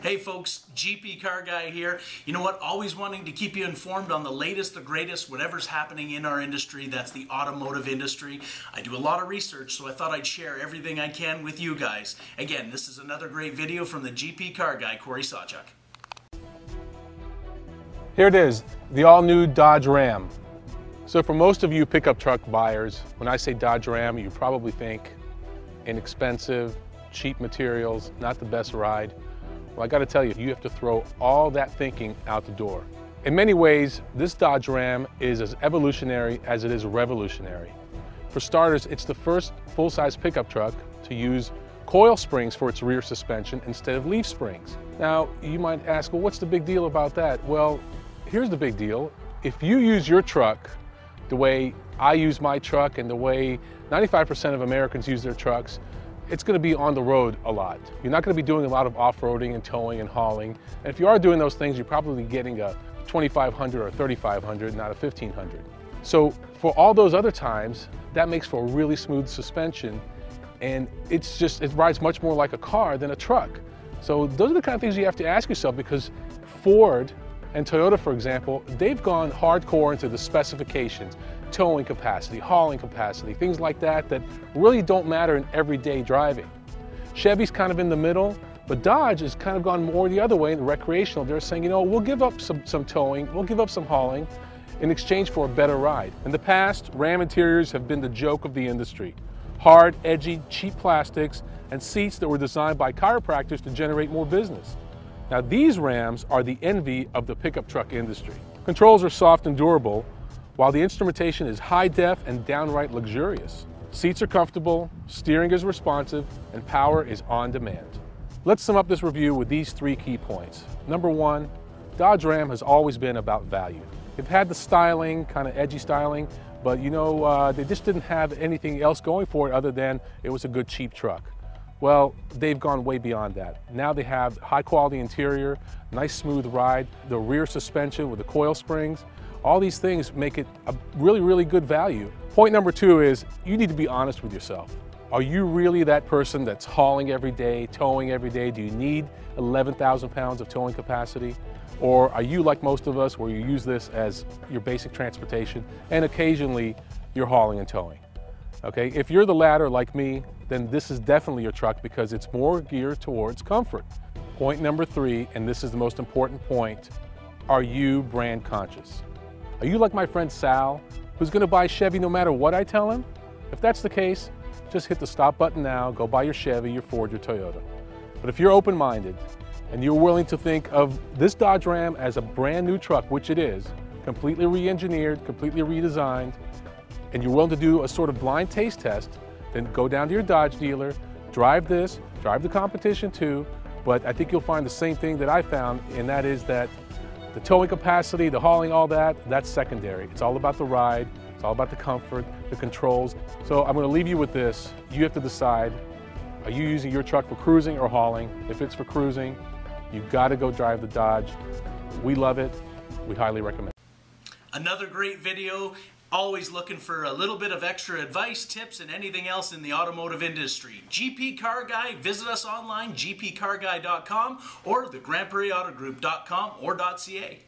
Hey folks, GP Car Guy here. You know what? Always wanting to keep you informed on the latest, the greatest, whatever's happening in our industry. That's the automotive industry. I do a lot of research, so I thought I'd share everything I can with you guys. Again, this is another great video from the GP Car Guy, Corey Sawchuk. Here it is, the all-new Dodge Ram. So for most of you pickup truck buyers, when I say Dodge Ram, you probably think inexpensive, cheap materials, not the best ride. Well, I got to tell you, you have to throw all that thinking out the door. In many ways, this Dodge Ram is as evolutionary as it is revolutionary. For starters, it's the first full-size pickup truck to use coil springs for its rear suspension instead of leaf springs. Now, you might ask, well, what's the big deal about that? Well, here's the big deal. If you use your truck the way I use my truck and the way 95% of Americans use their trucks, it's going to be on the road a lot. You're not going to be doing a lot of off-roading and towing and hauling. And if you are doing those things, you're probably getting a 2500 or 3500, not a 1500. So for all those other times, that makes for a really smooth suspension, and it rides much more like a car than a truck. So those are the kind of things you have to ask yourself, because Ford and Toyota, for example, they've gone hardcore into the specifications, towing capacity, hauling capacity, things like that that really don't matter in everyday driving. Chevy's kind of in the middle, but Dodge has kind of gone more the other way in the recreational. They're saying, you know, we'll give up some towing, we'll give up some hauling in exchange for a better ride. In the past, Ram interiors have been the joke of the industry. Hard, edgy, cheap plastics and seats that were designed by chiropractors to generate more business. Now these Rams are the envy of the pickup truck industry. Controls are soft and durable, while the instrumentation is high def and downright luxurious. Seats are comfortable, steering is responsive, and power is on demand. Let's sum up this review with these three key points. Number one, Dodge Ram has always been about value. They've had the styling, kind of edgy styling, but you know, they just didn't have anything else going for it other than it was a good cheap truck. Well, they've gone way beyond that. Now they have high quality interior, nice smooth ride, the rear suspension with the coil springs. All these things make it a really, really good value. Point number two is you need to be honest with yourself. Are you really that person that's hauling every day, towing every day? Do you need 11,000 pounds of towing capacity? Or are you like most of us where you use this as your basic transportation and occasionally you're hauling and towing? Okay, if you're the latter like me, then this is definitely your truck because it's more geared towards comfort. Point number three, and this is the most important point, are you brand conscious? Are you like my friend Sal, who's going to buy Chevy no matter what I tell him? If that's the case, just hit the stop button now, go buy your Chevy, your Ford, your Toyota. But if you're open-minded and you're willing to think of this Dodge Ram as a brand new truck, which it is, completely re-engineered, completely redesigned, and you're willing to do a sort of blind taste test, then go down to your Dodge dealer, drive this, drive the competition too, but I think you'll find the same thing that I found, and that is that the towing capacity, the hauling, all that, that's secondary. It's all about the ride, it's all about the comfort, the controls. So I'm going to leave you with this. You have to decide, are you using your truck for cruising or hauling? If it's for cruising, you've got to go drive the Dodge. We love it. We highly recommend it. Another great video. Always looking for a little bit of extra advice, tips, and anything else in the automotive industry. GP Car Guy, visit us online, gpcarguy.com or the GrandePrairieAutoGroup.com or .ca.